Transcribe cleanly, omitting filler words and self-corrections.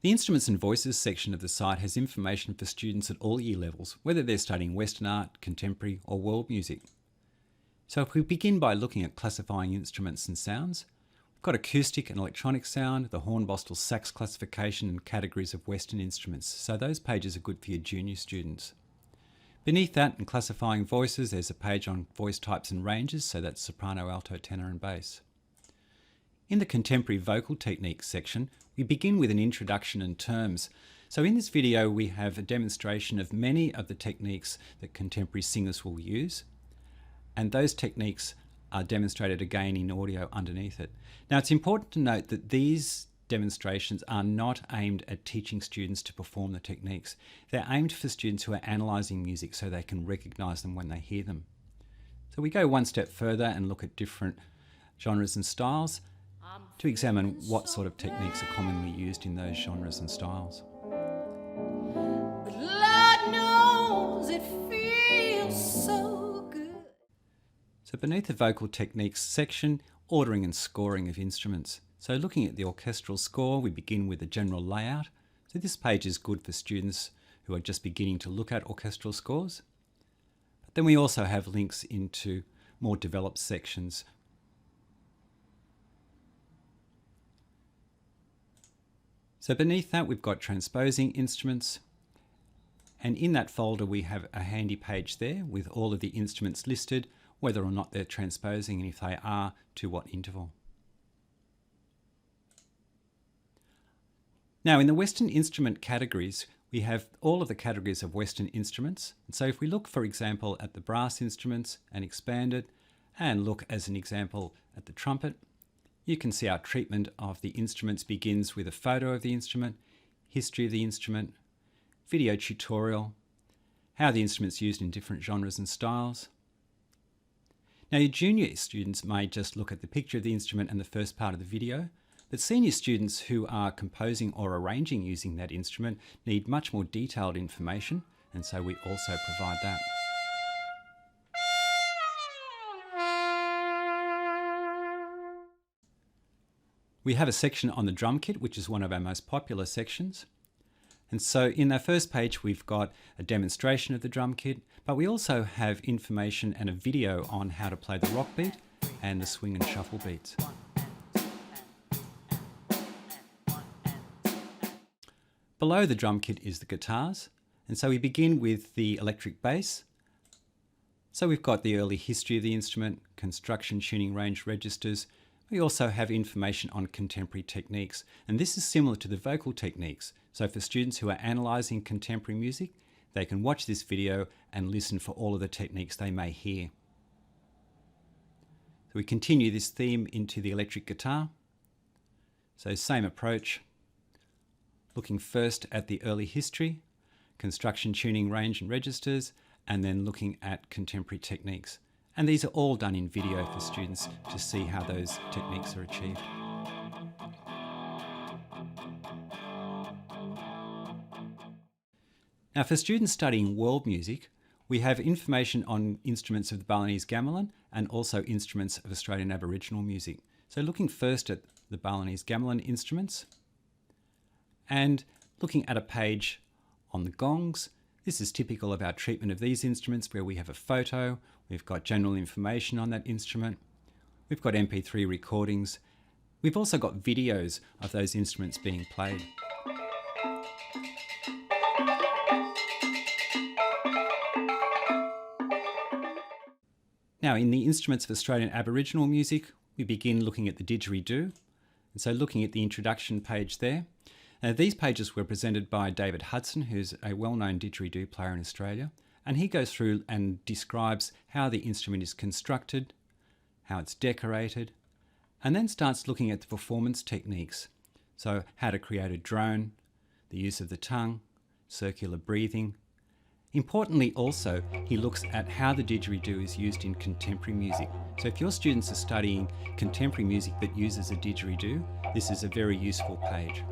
The Instruments and Voices section of the site has information for students at all year levels, whether they're studying Western art, contemporary or world music. So if we begin by looking at classifying instruments and sounds, we've got acoustic and electronic sound, the Hornbostel sax classification and categories of Western instruments, so those pages are good for your junior students. Beneath that, in classifying voices, there's a page on voice types and ranges, so that's soprano, alto, tenor and bass. In the contemporary vocal techniques section, we begin with an introduction and terms. So in this video, we have a demonstration of many of the techniques that contemporary singers will use, and those techniques are demonstrated again in audio underneath it. Now, it's important to note that these demonstrations are not aimed at teaching students to perform the techniques. They're aimed for students who are analysing music so they can recognise them when they hear them. So we go one step further and look at different genres and styles to examine what sort of techniques are commonly used in those genres and styles. But Lord knows it feels so good. So beneath the vocal techniques section, ordering and scoring of instruments. So looking at the orchestral score, we begin with a general layout. So this page is good for students who are just beginning to look at orchestral scores. But then we also have links into more developed sections. So beneath that, we've got transposing instruments. And in that folder, we have a handy page there with all of the instruments listed, whether or not they're transposing, and if they are, to what interval. Now, in the Western instrument categories, we have all of the categories of Western instruments. And so if we look, for example, at the brass instruments and expand it, and look as an example at the trumpet, you can see our treatment of the instruments begins with a photo of the instrument, history of the instrument, video tutorial, how the instrument's used in different genres and styles. Now, your junior students may just look at the picture of the instrument and the first part of the video, but senior students who are composing or arranging using that instrument need much more detailed information, and so we also provide that. We have a section on the drum kit, which is one of our most popular sections. And so in our first page, we've got a demonstration of the drum kit, but we also have information and a video on how to play the rock beat and the swing and shuffle beats. Below the drum kit is the guitars, and so we begin with the electric bass. So we've got the early history of the instrument, construction, tuning, range, registers. We also have information on contemporary techniques, and this is similar to the vocal techniques. So for students who are analysing contemporary music, they can watch this video and listen for all of the techniques they may hear. So we continue this theme into the electric guitar. So same approach. Looking first at the early history, construction, tuning, range and registers, and then looking at contemporary techniques. And these are all done in video for students to see how those techniques are achieved. Now, for students studying world music, we have information on instruments of the Balinese gamelan and also instruments of Australian Aboriginal music. So looking first at the Balinese gamelan instruments, and looking at a page on the gongs. This is typical of our treatment of these instruments, where we have a photo, we've got general information on that instrument, we've got MP3 recordings, we've also got videos of those instruments being played. Now, in the instruments of Australian Aboriginal music, we begin looking at the didgeridoo, and so looking at the introduction page there. Now, these pages were presented by David Hudson, who's a well-known didgeridoo player in Australia, and he goes through and describes how the instrument is constructed, how it's decorated, and then starts looking at the performance techniques. So how to create a drone, the use of the tongue, circular breathing. Importantly also, he looks at how the didgeridoo is used in contemporary music. So if your students are studying contemporary music that uses a didgeridoo, this is a very useful page.